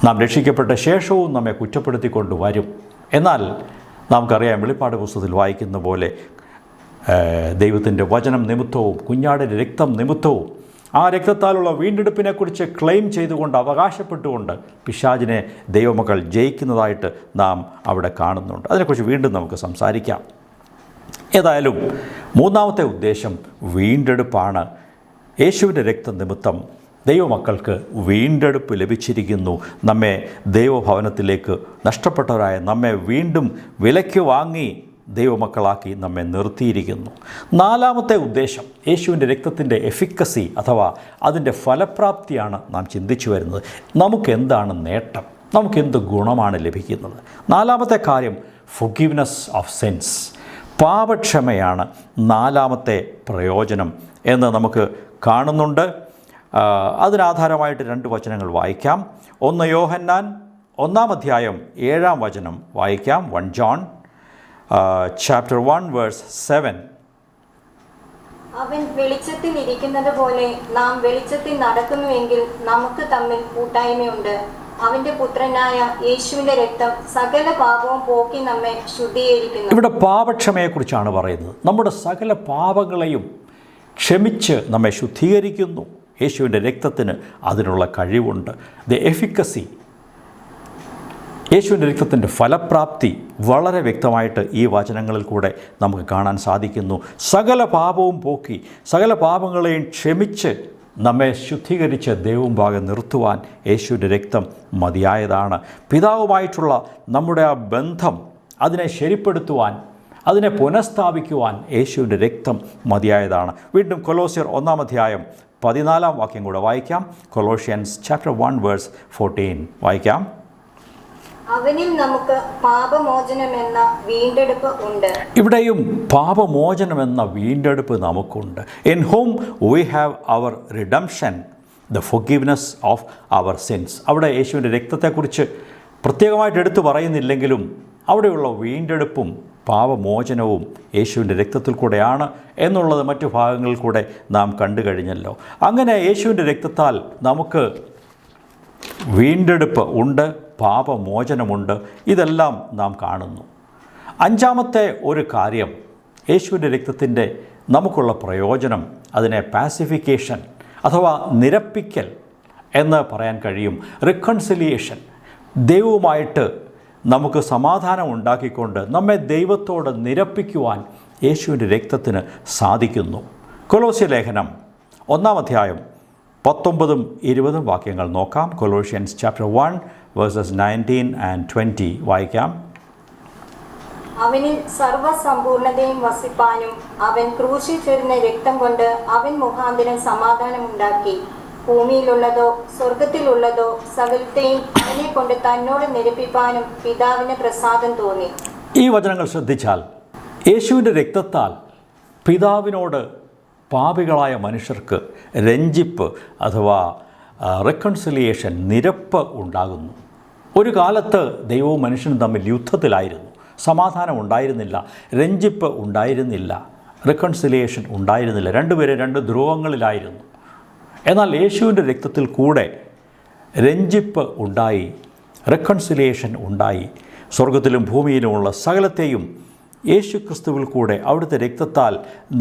നാം രക്ഷിക്കപ്പെട്ട ശേഷവും നമ്മെ കുറ്റപ്പെടുത്തിക്കൊണ്ട് വരും. എന്നാൽ നമുക്കറിയാം, വെളിപ്പാട് പുസ്തകത്തിൽ വായിക്കുന്ന പോലെ ദൈവത്തിൻ്റെ വചനം നിമിത്തവും കുഞ്ഞാടിൻ്റെ രക്തം നിമിത്തവും ആ രക്തത്താലുള്ള വീണ്ടെടുപ്പിനെക്കുറിച്ച് ക്ലെയിം ചെയ്തുകൊണ്ട്, അവകാശപ്പെട്ടുകൊണ്ട് പിശാചിനെ ദൈവമക്കൾ ജയിക്കുന്നതായിട്ട് നാം അവിടെ കാണുന്നുണ്ട്. അതിനെക്കുറിച്ച് വീണ്ടും നമുക്ക് സംസാരിക്കാം. ഏതായാലും മൂന്നാമത്തെ ഉദ്ദേശം വീണ്ടെടുപ്പാണ്. യേശുവിൻ്റെ രക്തനിമിത്തം ദൈവമക്കൾക്ക് വീണ്ടെടുപ്പ് ലഭിച്ചിരിക്കുന്നു. നമ്മെ ദൈവഭവനത്തിലേക്ക്, നഷ്ടപ്പെട്ടവരായ നമ്മെ വീണ്ടും വിലയ്ക്ക് വാങ്ങി ദൈവമക്കളാക്കി നമ്മെ നിർത്തിയിരിക്കുന്നു. നാലാമത്തെ ഉദ്ദേശം, യേശുവിൻ്റെ രക്തത്തിൻ്റെ എഫിക്കസി അഥവാ അതിൻ്റെ ഫലപ്രാപ്തിയാണ് നാം ചിന്തിച്ചു വരുന്നത്. നമുക്കെന്താണ് നേട്ടം, നമുക്കെന്ത് ഗുണമാണ് ലഭിക്കുന്നത്? നാലാമത്തെ കാര്യം ഫൊർഗിവ്നെസ് ഓഫ് സിൻസ്, പാപക്ഷമയാണ് നാലാമത്തെ പ്രയോജനം എന്ന് നമുക്ക് കാണുന്നുണ്ട്. അതിനാധാരമായിട്ട് 2 വചനങ്ങൾ വായിക്കാം. 1 യോഹന്നാൻ 1-ാം അധ്യായം 7-ാം വചനം വായിക്കാം. 1 John chapter 1 verse 7.
അവൻ വെളിച്ചത്തിൽ ഇരിക്കുന്നത് പോലെ നാം വെളിച്ചത്തിൽ നടക്കുന്നുവെങ്കിൽ നമുക്ക് തമ്മിൽ കൂട്ടായ്മയുണ്ട്. അവന്റെ പുത്രനായ യേശുവിന്റെ രക്തം സകല പാപവും പോക്കി നമ്മെ ശുദ്ധീകരിക്കുന്നു. ഇവിടെ
പാപക്ഷമയെക്കുറിച്ചാണ് പറയുന്നത്. നമ്മുടെ സകല പാപങ്ങളെയും ക്ഷമിച്ച് നമ്മെ ശുദ്ധീകരിക്കുന്നു. യേശുവിൻ്റെ രക്തത്തിന് അതിനുള്ള കഴിവുണ്ട്. ദ എഫിക്കസി, യേശുവിൻ്റെ രക്തത്തിൻ്റെ ഫലപ്രാപ്തി വളരെ വ്യക്തമായിട്ട് ഈ വചനങ്ങളിൽ കൂടെ നമുക്ക് കാണാൻ സാധിക്കുന്നു. സകല പാപവും പോക്കി, സകല പാപങ്ങളെയും ക്ഷമിച്ച് നമ്മെ ശുദ്ധീകരിച്ച് ദൈവമുമ്പാകെ നിർത്തുവാൻ യേശുവിൻ്റെ രക്തം മതിയായതാണ്. പിതാവുമായിട്ടുള്ള നമ്മുടെ ആ ബന്ധം, അതിനെ ശരിപ്പെടുത്തുവാൻ, അതിനെ പുനഃസ്ഥാപിക്കുവാൻ യേശുവിൻ്റെ രക്തം മതിയായതാണ്. വീണ്ടും കൊലോസ്യർ 1-ാം അധ്യായം 14-ാം വാക്യം കൂടെ വായിക്കാം. കൊലോഷ്യൻസ് ചാപ്റ്റർ 1 വേഴ്സ് 14 വായിക്കാം.
അവനിൽ നമുക്ക് പാപമോചനമെന്ന വീണ്ടെടുപ്പ് ഉണ്ട്.
ഇവിടെയും പാപമോചനമെന്ന വീണ്ടെടുപ്പ് നമുക്കുണ്ട്. In whom we have our redemption, the forgiveness of our sins. അവിടെ യേശുവിൻ്റെ രക്തത്തെക്കുറിച്ച് പ്രത്യേകമായിട്ട് എടുത്തു പറയുന്നില്ലെങ്കിലും അവിടെയുള്ള വീണ്ടെടുപ്പും പാപമോചനവും യേശുവിൻ്റെ രക്തത്തിൽ കൂടെയാണ് എന്നുള്ളത് മറ്റു ഭാഗങ്ങളിൽ കൂടെ നാം കണ്ടു കഴിഞ്ഞല്ലോ. അങ്ങനെ യേശുവിൻ്റെ രക്തത്താൽ നമുക്ക് വീണ്ടെടുപ്പ് ഉണ്ട്, പാപമോചനമുണ്ട്. ഇതെല്ലാം നാം കാണുന്നു. അഞ്ചാമത്തെ ഒരു കാര്യം, യേശുവിൻ്റെ രക്തത്തിൻ്റെ നമുക്കുള്ള പ്രയോജനം, അതിനെ പാസിഫിക്കേഷൻ അഥവാ നിരപ്പിക്കൽ എന്ന് പറയാൻ കഴിയും. റിക്കൺസിലിയേഷൻ, ദൈവവുമായിട്ട് നമുക്ക് സമാധാനം ഉണ്ടാക്കിക്കൊണ്ട് നമ്മെ ദൈവത്തോട് നിരപ്പിക്കുവാൻ യേശുവിൻ്റെ രക്തത്തിന് സാധിക്കുന്നു. കൊലോസ്യ ലേഖനം 1-ാം അധ്യായം 19-20 വാക്യങ്ങൾ നോക്കാം. കൊലോഷ്യൻസ് ചാപ്റ്റർ 1 വേഴ്സസ് 19 and 20 വായിക്കാം.
അവനിൽ സർവ്വസമ്പൂർണതയും വസിപ്പാനും അവൻ ക്രൂശിൽ ചൊരിഞ്ഞ രക്തം കൊണ്ട് അവൻ മുഖാന്തരം സമാധാനമുണ്ടാക്കി, ഭൂമിയിലുള്ളതോ സ്വർഗത്തിലുള്ളതോ സകലത്തെയും അവനെ കൊണ്ട് തന്നോട് നിരപ്പിപ്പാനും പിതാവിന് പ്രസാദം തോന്നി.
ഈ വചനങ്ങൾ ശ്രദ്ധിച്ചാൽ യേശുവിൻ്റെ രക്തത്താൽ പിതാവിനോട് പാപികളായ മനുഷ്യർക്ക് രഞ്ജിപ്പ് അഥവാ റെക്കൺസിലിയേഷൻ, നിരപ്പ് ഉണ്ടാകുന്നു. ഒരു കാലത്ത് ദൈവവും മനുഷ്യനും തമ്മിൽ യുദ്ധത്തിലായിരുന്നു. സമാധാനം ഉണ്ടായിരുന്നില്ല, രഞ്ജിപ്പ് ഉണ്ടായിരുന്നില്ല, റെക്കൺസിലിയേഷൻ ഉണ്ടായിരുന്നില്ല. രണ്ടുപേരും രണ്ട് ധ്രുവങ്ങളിലായിരുന്നു. എന്നാൽ യേശുവിൻ്റെ രക്തത്തിൽ കൂടെ രഞ്ജിപ്പ് ഉണ്ടായി, റെക്കൺസിലിയേഷൻ ഉണ്ടായി. സ്വർഗത്തിലും ഭൂമിയിലുമുള്ള സകലത്തെയും യേശു ക്രിസ്തുവിൽ കൂടെ അവിടുത്തെ രക്തത്താൽ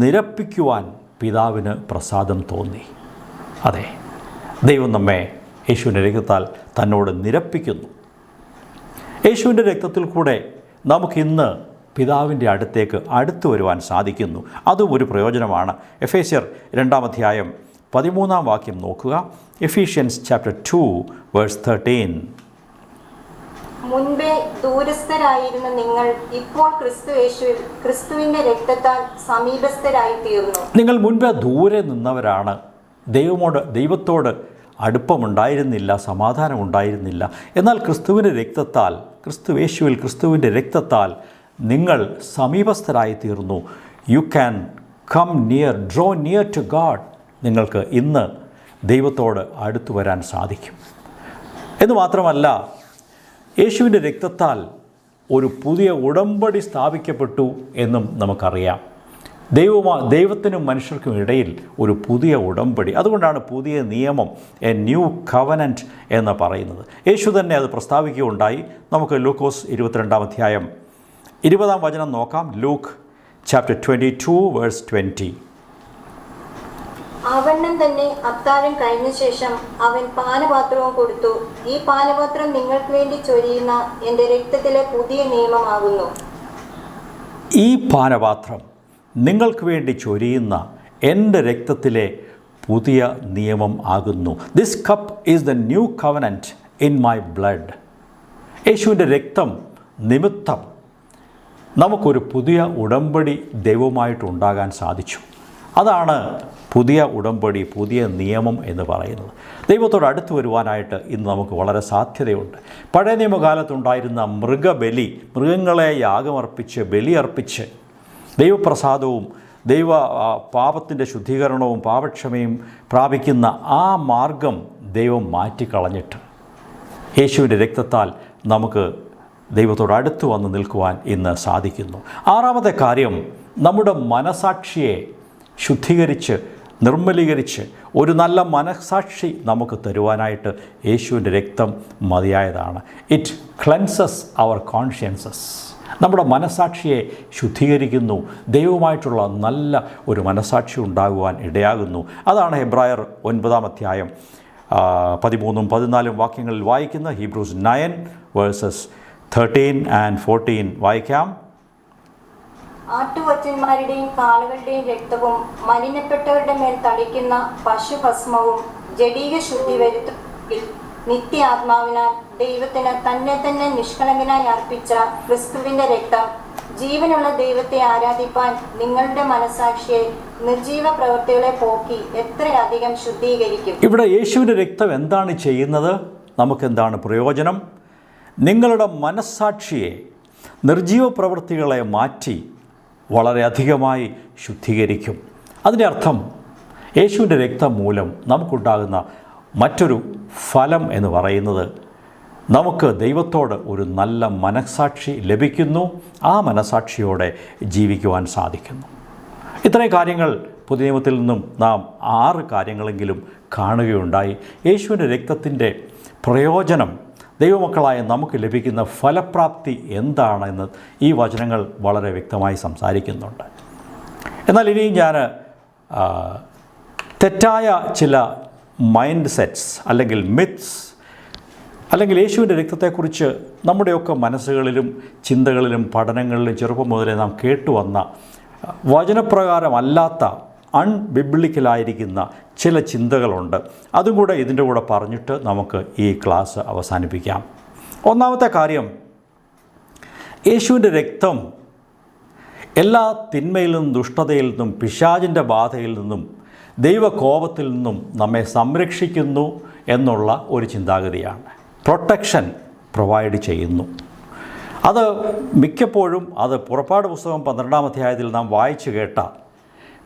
നിരപ്പിക്കുവാൻ പിതാവിന് പ്രസാദം തോന്നി. അതെ, ദൈവം നമ്മെ യേശുവിൻ്റെ രക്തത്താൽ തന്നോട് നിരപ്പിക്കുന്നു. യേശുവിൻ്റെ രക്തത്തിൽ കൂടെ നമുക്കിന്ന് പിതാവിൻ്റെ അടുത്ത് വരുവാൻ സാധിക്കുന്നു. അതും ഒരു പ്രയോജനമാണ്. എഫേസ്യർ 2-ാം അധ്യായം 13-ാം വാക്യം നോക്കുക. Ephesians chapter 2 verse 13.
മുൻപേ ദൂരസ്ഥരായിരുന്ന നിങ്ങൾ ഇപ്പോൾ ക്രിസ്തുവിന്റെ രക്തത്താൽ സമീപസ്ഥരായി തീർന്നു.
നിങ്ങൾ മുൻപേ ദൂരെ നിന്നവരാണ്. ദൈവത്തോട് അടുപ്പമുണ്ടായിരുന്നില്ല, സമാധാനമുണ്ടായിരുന്നില്ല. എന്നാൽ ക്രിസ്തുവിൻ്റെ രക്തത്താൽ, ക്രിസ്തുവിൻ്റെ രക്തത്താൽ നിങ്ങൾ സമീപസ്ഥരായി തീർന്നു. You can come near, draw near to God. നിങ്ങൾക്ക് ഇന്ന് ദൈവത്തോട് അടുത്തു വരാൻ സാധിക്കും. എന്ന് മാത്രമല്ല, യേശുവിൻ്റെ രക്തത്താൽ ഒരു പുതിയ ഉടമ്പടി സ്ഥാപിക്കപ്പെട്ടു എന്നും നമുക്കറിയാം. ദൈവത്തിനും മനുഷ്യർക്കും ഇടയിൽ ഒരു പുതിയ ഉടമ്പടി. അതുകൊണ്ടാണ് പുതിയ നിയമം, എ ന്യൂ കവനൻറ്റ് എന്ന് പറയുന്നത്. യേശു തന്നെ അത് പ്രസ്താവിക്കുകയുണ്ടായി. നമുക്ക് ലൂക്കോസ് 22-ാം അധ്യായം 20-ാം വചനം നോക്കാം. Luke chapter 22 verse 20.
അവണ്ണം തന്നെ അത്താഴം കഴിഞ്ഞ ശേഷം അവൻ പാനപാത്രവും കൊടുത്തു. ഈ പാനപാത്രം നിങ്ങൾക്ക് വേണ്ടി ചൊരിയുന്ന എൻ്റെ രക്തത്തിലെ പുതിയ നിയമമാകുന്നു.
ഈ പാനപാത്രം നിങ്ങൾക്ക് വേണ്ടി ചൊരിയുന്ന എൻ്റെ രക്തത്തിലെ പുതിയ നിയമം ആകുന്നു. This cup is the new covenant in my blood. യേശുവിൻ്റെ രക്തം നിമിത്തം നമുക്കൊരു പുതിയ ഉടമ്പടി ദൈവവുമായിട്ടുണ്ടാകാൻ സാധിച്ചു. അതാണ് പുതിയ ഉടമ്പടി, പുതിയ നിയമം എന്ന് പറയുന്നത്. ദൈവത്തോട് അടുത്ത് വരുവാനായിട്ട് ഇന്ന് നമുക്ക് വളരെ സാധ്യതയുണ്ട്. പഴയ നിയമകാലത്തുണ്ടായിരുന്ന മൃഗബലി, മൃഗങ്ങളെ യാഗമർപ്പിച്ച് ബലിയർപ്പിച്ച് ദൈവപ്രസാദവും പാപത്തിൻ്റെ ശുദ്ധീകരണവും പാപക്ഷമയും പ്രാപിക്കുന്ന ആ മാർഗം ദൈവം മാറ്റിക്കളഞ്ഞിട്ട് യേശുവിൻ്റെ രക്തത്താൽ നമുക്ക് ദൈവത്തോട് അടുത്ത് വന്ന് നിൽക്കുവാൻ ഇന്ന് സാധിക്കുന്നു. ആറാമത്തെ കാര്യം, നമ്മുടെ മനസാക്ഷിയെ ശുദ്ധീകരിച്ച് നിർമ്മലീകരിച്ച് ഒരു നല്ല മനസാക്ഷി നമുക്ക് തരുവാനായിട്ട് യേശുവിൻ്റെ രക്തം മതിയായതാണ്. ഇറ്റ് ക്ലെൻസസ് അവർ കോൺഷ്യൻസസ്. നമ്മുടെ മനസാക്ഷിയെ ശുദ്ധീകരിക്കുന്നു. ദൈവവുമായിട്ടുള്ള നല്ല ഒരു മനസാക്ഷി ഉണ്ടാകുവാൻ ഇടയാകുന്നു. അതാണ് ഹെബ്രായർ 9-ാം അധ്യായം 13-ഉം 14-ഉം വാക്യങ്ങളിൽ വായിക്കുന്ന ഹീബ്രൂസ് 9 വേഴ്സസ് 13 and 14 വായിക്കാം.
ആട്ടുകൊറ്റന്മാരുടെയും കാളുകളുടെയും രക്തവും മലിനപ്പെട്ടവരുടെ മേൽ തളിക്കുന്ന പശുഭസ്മവും ജഡീക ശുദ്ധി വരുത്തുകയിൽ നിത്യാത്മാവിനാൽ ദൈവത്തിന് തന്നെ നിഷ്കളങ്കനായി അർപ്പിച്ച ക്രിസ്തുവിന്റെ രക്തം ജീവനുള്ള ദൈവത്തെ ആരാധിപ്പാൻ നിങ്ങളുടെ മനസാക്ഷിയെ നിർജീവ പ്രവൃത്തികളെ പോക്കി എത്രയധികം ശുദ്ധീകരിക്കും.
ഇവിടെ യേശുവിൻ്റെ രക്തം എന്താണ് ചെയ്യുന്നത്? നമുക്കെന്താണ് പ്രയോജനം? നിങ്ങളുടെ മനസാക്ഷിയെ, നിർജീവ പ്രവൃത്തികളെ മാറ്റി വളരെയധികമായി ശുദ്ധീകരിക്കും. അതിൻ്റെ അർത്ഥം യേശുവിൻ്റെ രക്തം മൂലം നമുക്കുണ്ടാകുന്ന മറ്റൊരു ഫലം എന്ന് പറയുന്നത് നമുക്ക് ദൈവത്തോട് ഒരു നല്ല മനസാക്ഷി ലഭിക്കുന്നു. ആ മനസാക്ഷിയോടെ ജീവിക്കുവാൻ സാധിക്കുന്നു. ഇത്രയും കാര്യങ്ങൾ പുതിയ നിയമത്തിൽ നിന്നും നാം 6 കാര്യങ്ങളെങ്കിലും കാണുകയുണ്ടായി. യേശുവിൻ്റെ രക്തത്തിൻ്റെ പ്രയോജനം ദൈവമക്കളായ നമുക്ക് ലഭിക്കുന്ന ഫലപ്രാപ്തി എന്താണെന്ന് ഈ വചനങ്ങൾ വളരെ വ്യക്തമായി സംസാരിക്കുന്നുണ്ട്. എന്നാൽ ഇനി ഞാൻ തെറ്റായ ചില മൈൻഡ് സെറ്റ്സ് അല്ലെങ്കിൽ മിത്സ് അല്ലെങ്കിൽ യേശുവിൻ്റെ രക്തത്തെക്കുറിച്ച് നമ്മുടെയൊക്കെ മനസ്സുകളിലും ചിന്തകളിലും പഠനങ്ങളിലും ചെറുപ്പം മുതലേ നാം കേട്ടുവന്ന വചനപ്രകാരമല്ലാത്ത അൺബിബ്ലിക്കലായിരിക്കുന്ന ചില ചിന്തകളുണ്ട്. അതും കൂടെ ഇതിൻ്റെ കൂടെ പറഞ്ഞിട്ട് നമുക്ക് ഈ ക്ലാസ് അവസാനിപ്പിക്കാം. ഒന്നാമത്തെ കാര്യം, യേശുവിൻ്റെ രക്തം എല്ലാ തിന്മയിൽ നിന്നും ദുഷ്ടതയിൽ നിന്നും പിശാചിൻ്റെ ബാധയിൽ നിന്നും ദൈവകോപത്തിൽ നിന്നും നമ്മെ സംരക്ഷിക്കുന്നു എന്നുള്ള ഒരു ചിന്താഗതിയാണ്. പ്രൊട്ടക്ഷൻ പ്രൊവൈഡ് ചെയ്യുന്നു. അത് മിക്കപ്പോഴും അത് പുറപ്പാട് പുസ്തകം 12-ാം അധ്യായത്തിൽ നാം വായിച്ചു കേട്ട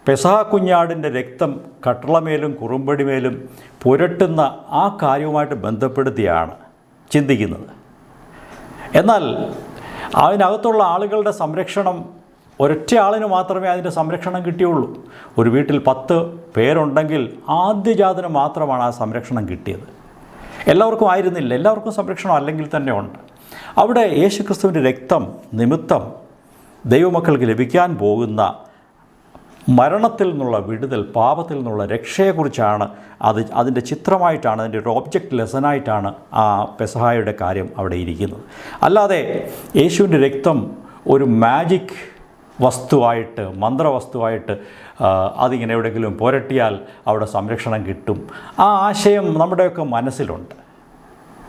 പെസഹ കുഞ്ഞാടിൻ്റെ രക്തം കട്ടളമേലും കുറുമ്പടിമേലും പുരട്ടുന്ന ആ കാര്യവുമായിട്ട് ബന്ധപ്പെടുത്തിയാണ് ചിന്തിക്കുന്നത്. എന്നാൽ അതിനകത്തുള്ള ആളുകളുടെ സംരക്ഷണം ഒരൊറ്റ ആളിന് മാത്രമേ അതിൻ്റെ സംരക്ഷണം കിട്ടിയുള്ളൂ. ഒരു വീട്ടിൽ 10 പേരുണ്ടെങ്കിൽ ആദ്യജാതന് മാത്രമാണ് ആ സംരക്ഷണം കിട്ടിയത്. എല്ലാവർക്കും ആയിരുന്നില്ല. എല്ലാവർക്കും സംരക്ഷണം അല്ലെങ്കിൽ തന്നെ ഉണ്ട്. അവിടെ യേശുക്രിസ്തുവിൻ്റെ രക്തം നിമിത്തം ദൈവമക്കൾക്ക് ലഭിക്കാൻ പോകുന്ന മരണത്തിൽ നിന്നുള്ള വിടുതൽ, പാപത്തിൽ നിന്നുള്ള രക്ഷയെക്കുറിച്ചാണ് അതിൻ്റെ ചിത്രമായിട്ടാണ്, അതിൻ്റെ ഒരു ഒബ്ജക്റ്റ് ലെസനായിട്ടാണ് ആ പെസഹായുടെ കാര്യം അവിടെ ഇരിക്കുന്നത്. അല്ലാതെ യേശുവിൻ്റെ രക്തം ഒരു മാജിക് വസ്തുവായിട്ട്, മന്ത്രവസ്തുവായിട്ട് അതിങ്ങനെ എവിടെയെങ്കിലും പുരട്ടിയാൽ അവിടെ സംരക്ഷണം കിട്ടും, ആ ആശയം നമ്മുടെയൊക്കെ മനസ്സിലുണ്ട്.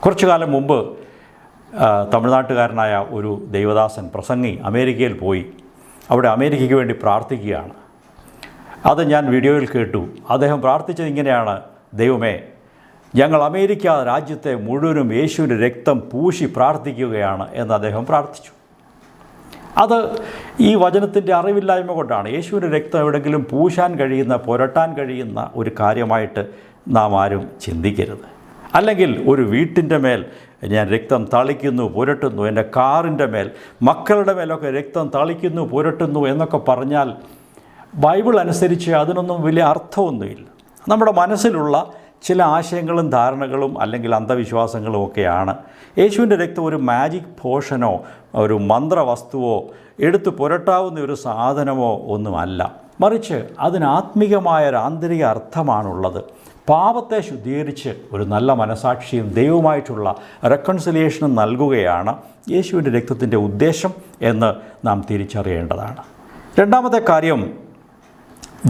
കുറച്ചു കാലം മുമ്പ് തമിഴ്നാട്ടുകാരനായ ഒരു ദൈവദാസൻ പ്രസംഗി അമേരിക്കയിൽ പോയി അവിടെ അമേരിക്കയ്ക്ക് വേണ്ടി പ്രാർത്ഥിക്കുകയാണ്. അത് ഞാൻ വീഡിയോയിൽ കേട്ടു. അദ്ദേഹം പ്രാർത്ഥിച്ചത് ഇങ്ങനെയാണ്: ദൈവമേ, ഞങ്ങൾ അമേരിക്ക രാജ്യത്തെ മുഴുവനും യേശുവിൻ്റെ രക്തം പൂശി പ്രാർത്ഥിക്കുകയാണ് എന്ന് അദ്ദേഹം പ്രാർത്ഥിച്ചു. അത് ഈ വചനത്തിൻ്റെ അറിവില്ലായ്മ കൊണ്ടാണ്. യേശുവിൻ്റെ രക്തം എവിടെയെങ്കിലും പൂശാൻ കഴിയുന്ന, പുരട്ടാൻ കഴിയുന്ന ഒരു കാര്യമായിട്ട് നാം ആരും ചിന്തിക്കരുത്. അല്ലെങ്കിൽ ഒരു വീട്ടിൻ്റെ മേൽ ഞാൻ രക്തം തളിക്കുന്നു, പുരട്ടുന്നു, എൻ്റെ കാറിൻ്റെ മേൽ, മക്കളുടെ മേലൊക്കെ രക്തം തളിക്കുന്നു, പുരട്ടുന്നു എന്നൊക്കെ പറഞ്ഞാൽ ബൈബിൾ അനുസരിച്ച് അതിനൊന്നും വലിയ അർത്ഥമൊന്നുമില്ല. നമ്മുടെ മനസ്സിലുള്ള ചില ആശയങ്ങളും ധാരണകളും അല്ലെങ്കിൽ അന്ധവിശ്വാസങ്ങളും ഒക്കെയാണ്. യേശുവിൻ്റെ രക്തം ഒരു മാജിക് പോഷനോ ഒരു മന്ത്രവസ്തുവോ എടുത്ത് പുരട്ടാവുന്ന ഒരു സാധനമോ ഒന്നുമല്ല. മറിച്ച് അതിന് ആത്മീകമായൊരു ആന്തരിക അർത്ഥമാണുള്ളത്. പാപത്തെ ശുദ്ധീകരിച്ച് ഒരു നല്ല മനസാക്ഷിയും ദൈവവുമായിട്ടുള്ള റെക്കൺസിലിയേഷനും നൽകുകയാണ് യേശുവിൻ്റെ രക്തത്തിൻ്റെ ഉദ്ദേശം എന്ന് നാം തിരിച്ചറിയേണ്ടതാണ്. രണ്ടാമത്തെ കാര്യം,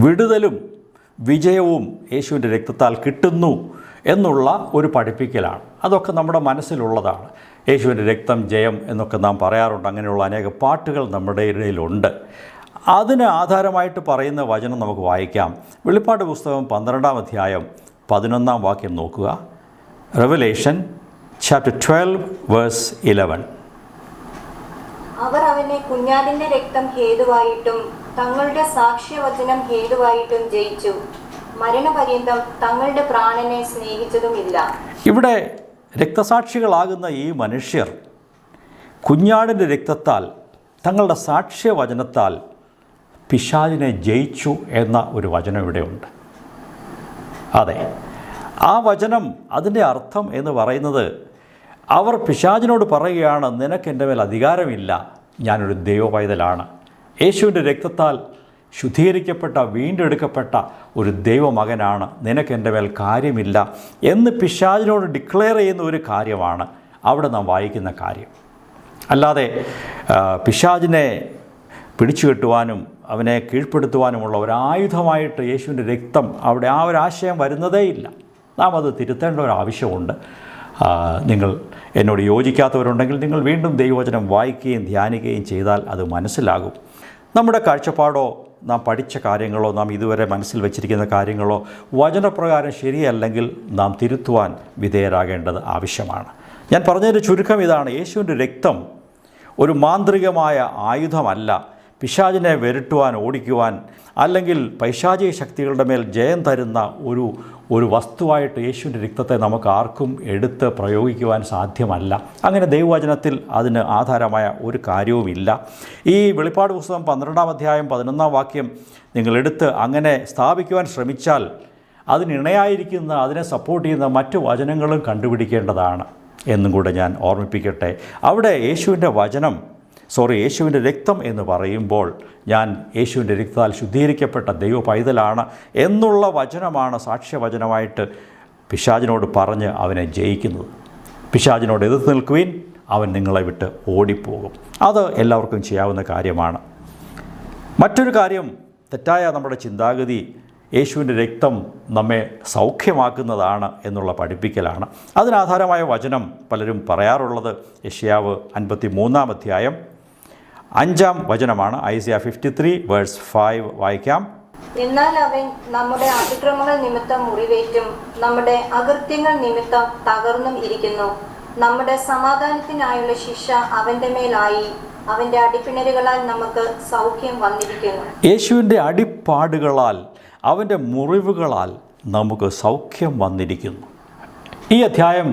വിടുതലും വിജയവും യേശുവിൻ്റെ രക്തത്താൽ കിട്ടുന്നു എന്നുള്ള ഒരു പഠിപ്പിക്കലാണ്. അതൊക്കെ നമ്മുടെ മനസ്സിലുള്ളതാണ്. യേശുവിൻ്റെ രക്തം ജയം എന്നൊക്കെ നാം പറയാറുണ്ട്. അങ്ങനെയുള്ള അനേക പാട്ടുകൾ നമ്മുടെ ഇടയിലുണ്ട്. അതിന് ആധാരമായിട്ട് പറയുന്ന വചനം നമുക്ക് വായിക്കാം. വെളിപ്പാട് പുസ്തകം 12-ാം അധ്യായം 11-ാം വാക്യം നോക്കുക. Revelation chapter 12 verse 11.
അവർ അവനെ കുഞ്ഞാടിന്റെ രക്തം ഹേതുവായിട്ടും തങ്ങളുടെ സാക്ഷ്യവചനം ഹേതുവായിട്ടും ജയിച്ചു, മരണപര്യന്തം തങ്ങളുടെ പ്രാണനെ സ്നേഹിച്ചതുമില്ല. ഇവിടെ
രക്തസാക്ഷികളാകുന്ന ഈ മനുഷ്യർ കുഞ്ഞാടിൻ്റെ രക്തത്താൽ, തങ്ങളുടെ സാക്ഷ്യവചനത്താൽ പിശാചിനെ ജയിച്ചു എന്ന ഒരു വചനം ഇവിടെയുണ്ട്. അതെ, ആ വചനം, അതിൻ്റെ അർത്ഥം എന്ന് പറയുന്നത്, അവർ പിശാചിനോട് പറയുകയാണ്, നിനക്ക് എൻ്റെ മേൽ അധികാരമില്ല, ഞാനൊരു ദൈവപൈതലാണ്, യേശുവിൻ്റെ രക്തത്താൽ ശുദ്ധീകരിക്കപ്പെട്ട വീണ്ടെടുക്കപ്പെട്ട ഒരു ദൈവമകനാണ്, നിനക്ക് എൻ്റെ മേൽ കാര്യമില്ല എന്ന് പിശാചിനോട് ഡിക്ലെയർ ചെയ്യുന്ന ഒരു കാര്യമാണ് അവിടെ നാം വായിക്കുന്ന കാര്യം. അല്ലാതെ പിശാചിനെ പിടിച്ചു കെട്ടുവാനും അവനെ കീഴ്പ്പെടുത്തുവാനുമുള്ള ഒരായുധമായിട്ട് യേശുവിൻ്റെ രക്തം അവിടെ ആ ഒരു ആശയം വരുന്നതേയില്ല. നാം അത് തിരുത്തേണ്ട ഒരു ആവശ്യമുണ്ട്. നിങ്ങൾ എന്നോട് യോജിക്കാത്തവരുണ്ടെങ്കിൽ നിങ്ങൾ വീണ്ടും ദൈവവചനം വായിക്കുകയും ധ്യാനിക്കുകയും ചെയ്താൽ അത് മനസ്സിലാകും. നമ്മുടെ കാഴ്ചപ്പാടോ നാം പഠിച്ച കാര്യങ്ങളോ നാം ഇതുവരെ മനസ്സിൽ വച്ചിരിക്കുന്ന കാര്യങ്ങളോ വചനപ്രകാരം ശരിയല്ലെങ്കിൽ നാം തിരുത്തുവാൻ വിധേയരാകേണ്ടത് ആവശ്യമാണ്. ഞാൻ പറഞ്ഞതിൻ്റെ ചുരുക്കം ഇതാണ്: യേശുവിൻ്റെ രക്തം ഒരു മാന്ത്രികമായ ആയുധമല്ല. പിശാചിനെ വിരട്ടുവാൻ, ഓടിക്കുവാൻ, അല്ലെങ്കിൽ പൈശാചിക ശക്തികളുടെ മേൽ ജയം തരുന്ന ഒരു വസ്തുവായിട്ട് യേശുവിൻ്റെ രക്തത്തെ നമുക്ക് ആർക്കും എടുത്ത് പ്രയോഗിക്കുവാൻ സാധ്യമല്ല. അങ്ങനെ ദൈവവചനത്തിൽ അതിന് ആധാരമായ ഒരു കാര്യവുമില്ല. ഈ വെളിപ്പാട് പുസ്തകം 12-ാം അധ്യായം 11-ാം വാക്യം നിങ്ങളെടുത്ത് അങ്ങനെ സ്ഥാപിക്കുവാൻ ശ്രമിച്ചാൽ അതിനിണയായിരിക്കുന്ന, അതിനെ സപ്പോർട്ട് ചെയ്യുന്ന മറ്റു വചനങ്ങളും കണ്ടുപിടിക്കേണ്ടതാണ്. എന്നും കൂടെ ഞാൻ ഓർമ്മിപ്പിക്കട്ടെ. അവിടെ യേശുവിൻ്റെ രക്തം എന്ന് പറയുമ്പോൾ ഞാൻ യേശുവിൻ്റെ രക്തത്താൽ ശുദ്ധീകരിക്കപ്പെട്ട ദൈവ പൈതലാണ് എന്നുള്ള വചനമാണ് സാക്ഷ്യവചനമായിട്ട് പിശാചിനോട് പറഞ്ഞ് അവനെ ജയിക്കുന്നത്. പിശാചിനോട് എതിർത്ത് നിൽക്കുവിൻ, അവൻ നിങ്ങളെ വിട്ട് ഓടിപ്പോകും. അത് എല്ലാവർക്കും ചെയ്യാവുന്ന കാര്യമാണ്. മറ്റൊരു കാര്യം, തെറ്റായ നമ്മുടെ ചിന്താഗതി യേശുവിൻ്റെ രക്തം നമ്മെ സൗഖ്യമാക്കുന്നതാണ് എന്നുള്ള പഠിപ്പിക്കലാണ്. അതിനാധാരമായ വചനം പലരും പറയാറുള്ളത് യെശയ്യാവ് 53-ാം അധ്യായം 5-ാം വചനമാണ്. ഐസയ 53:5 വായിക്കാം.
എന്നാൽ അവൻ നമ്മുടെ അതിക്രമങ്ങൾ നിമിത്തം മുറിവേറ്റും നമ്മുടെ അകൃത്യങ്ങൾ നിമിത്തം തകർന്നും ഇരിക്കുന്നു. നമ്മുടെ സമാധാനത്തിനായുള്ള ശിക്ഷ അവൻ്റെ മേലായി, അവൻ്റെ അടിപ്പിണരുകളാൽ നമുക്ക് സൗഖ്യം വന്നിരിക്കുന്നു.
യേശുവിൻ്റെ അടിപ്പാടുകളാൽ, അവൻ്റെ മുറിവുകളാൽ നമുക്ക് സൗഖ്യം വന്നിരിക്കുന്നു. ഈ അധ്യായം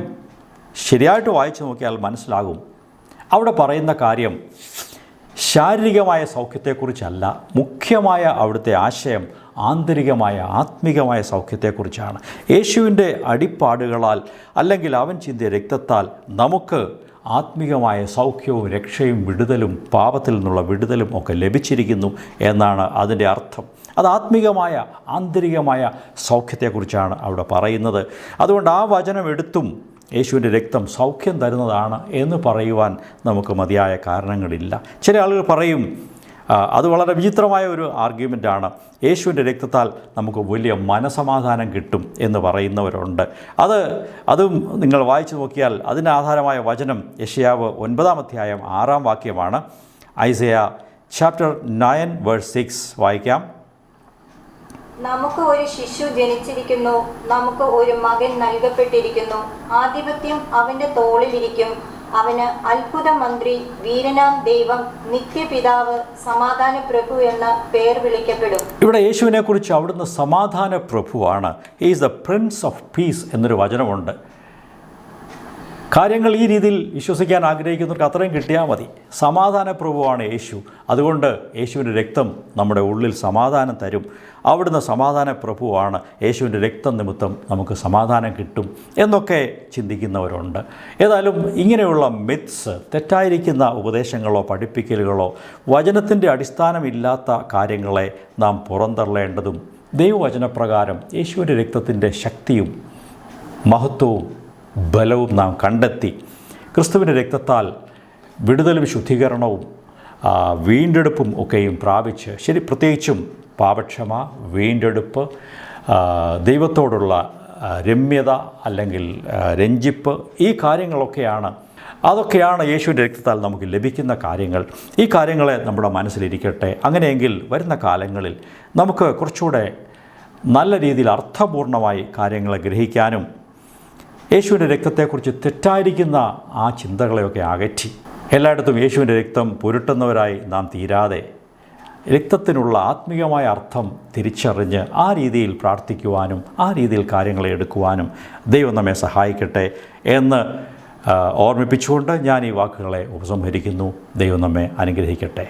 ശരിയായിട്ട് വായിച്ചു നോക്കിയാൽ മനസ്സിലാകും. അവിടെ പറയുന്ന കാര്യം ശാരീരികമായ സൗഖ്യത്തെക്കുറിച്ചല്ല. മുഖ്യമായ അവിടുത്തെ ആശയം ആന്തരികമായ ആത്മീകമായ സൗഖ്യത്തെക്കുറിച്ചാണ്. യേശുവിൻ്റെ അടിപ്പാടുകളാൽ അല്ലെങ്കിൽ അവൻ ചിന്തിയ രക്തത്താൽ നമുക്ക് ആത്മീകമായ സൗഖ്യവും രക്ഷയും വിടുതലും പാപത്തിൽ നിന്നുള്ള വിടുതലും ഒക്കെ ലഭിച്ചിരിക്കുന്നു എന്നാണ് അതിൻ്റെ അർത്ഥം. അത് ആത്മീകമായ ആന്തരികമായ സൗഖ്യത്തെക്കുറിച്ചാണ് അവിടെ പറയുന്നത്. അതുകൊണ്ട് ആ വചനം എടുത്തും യേശുവിൻ്റെ രക്തം സൗഖ്യം തരുന്നതാണ് എന്ന് പറയുവാൻ നമുക്ക് മതിയായ കാരണങ്ങളില്ല. ചില ആളുകൾ പറയും, അത് വളരെ വിചിത്രമായ ഒരു ആർഗ്യുമെൻ്റാണ്, യേശുവിൻ്റെ രക്തത്താൽ നമുക്ക് വലിയ മനസമാധാനം കിട്ടും എന്ന് പറയുന്നവരുണ്ട്. അതും നിങ്ങൾ വായിച്ചു നോക്കിയാൽ അതിന് ആധാരമായ വചനം യെശയ്യാവ് 9-ാം അധ്യായം 6-ാം വാക്യമാണ്. ഐസയ ചാപ്റ്റർ 9:6 വായിക്കാം.
നമുക്ക് ഒരു ശിശു ജനിച്ചിരിക്കുന്നു, നമുക്ക് ഒരു മകൻ നൽകപ്പെട്ടിരിക്കുന്നു, ആധിപത്യം അവന്റെ തോളിലിരിക്കും. അവന് അത്ഭുത മന്ത്രി, വീരനാം ദൈവം, നിത്യപിതാവ്, സമാധാന പ്രഭു എന്ന പേർ വിളിക്കപ്പെടും.
ഇവിടെ യേശുവിനെ കുറിച്ച് അവിടുന്ന് സമാധാന പ്രഭുവാണ്. He is the prince of peace എന്നൊരു വചനമുണ്ട്. കാര്യങ്ങൾ ഈ രീതിയിൽ വിശ്വസിക്കാൻ ആഗ്രഹിക്കുന്നവർക്ക് അത്രയും കിട്ടിയാൽ മതി. സമാധാന പ്രഭുവാണ് യേശു. അതുകൊണ്ട് യേശുവിൻ്റെ രക്തം നമ്മുടെ ഉള്ളിൽ സമാധാനം തരും. അവിടുന്ന് സമാധാന പ്രഭുവാണ്. യേശുവിൻ്റെ രക്തം നിമിത്തം നമുക്ക് സമാധാനം കിട്ടും എന്നൊക്കെ ചിന്തിക്കുന്നവരുണ്ട്. ഏതായാലും ഇങ്ങനെയുള്ള മിത്സ്, തെറ്റായിരിക്കുന്ന ഉപദേശങ്ങളോ പഠിപ്പിക്കലുകളോ വചനത്തിൻ്റെ അടിസ്ഥാനമില്ലാത്ത കാര്യങ്ങളെ നാം പുറന്തള്ളേണ്ടതും ദൈവവചനപ്രകാരം യേശുവിൻ്റെ രക്തത്തിൻ്റെ ശക്തിയും മഹത്വവും ബലവും നാം കണ്ടെത്തി ക്രിസ്തുവിൻ്റെ രക്തത്താൽ വിടുതലും ശുദ്ധീകരണവും വീണ്ടെടുപ്പും ഒക്കെയും പ്രാപിച്ച് പ്രത്യേകിച്ചും പാപക്ഷമ, വീണ്ടെടുപ്പ്, ദൈവത്തോടുള്ള രമ്യത അല്ലെങ്കിൽ രഞ്ജിപ്പ്, ഈ അതൊക്കെയാണ് യേശുവിൻ്റെ രക്തത്താൽ നമുക്ക് ലഭിക്കുന്ന കാര്യങ്ങൾ. ഈ കാര്യങ്ങളെ നമ്മുടെ മനസ്സിലിരിക്കട്ടെ. അങ്ങനെയെങ്കിൽ വരുന്ന കാലങ്ങളിൽ നമുക്ക് കുറച്ചുകൂടെ നല്ല രീതിയിൽ അർത്ഥപൂർണമായി കാര്യങ്ങളെ ഗ്രഹിക്കാനും യേശുവിൻ്റെ രക്തത്തെക്കുറിച്ച് തെറ്റായിരിക്കുന്ന ആ ചിന്തകളെയൊക്കെ അകറ്റി എല്ലായിടത്തും യേശുവിൻ്റെ രക്തം പുരട്ടുന്നവരായി നാം തീരാതെ രക്തത്തിനുള്ള ആത്മീയമായ അർത്ഥം തിരിച്ചറിഞ്ഞ് ആ രീതിയിൽ പ്രാർത്ഥിക്കുവാനും ആ രീതിയിൽ കാര്യങ്ങളെ എടുക്കുവാനും ദൈവം നമ്മെ സഹായിക്കട്ടെ എന്ന് ഓർമ്മിപ്പിച്ചുകൊണ്ട് ഞാൻ ഈ വാക്കുകളെ ഉപസംഹരിക്കുന്നു. ദൈവം നമ്മെ അനുഗ്രഹിക്കട്ടെ.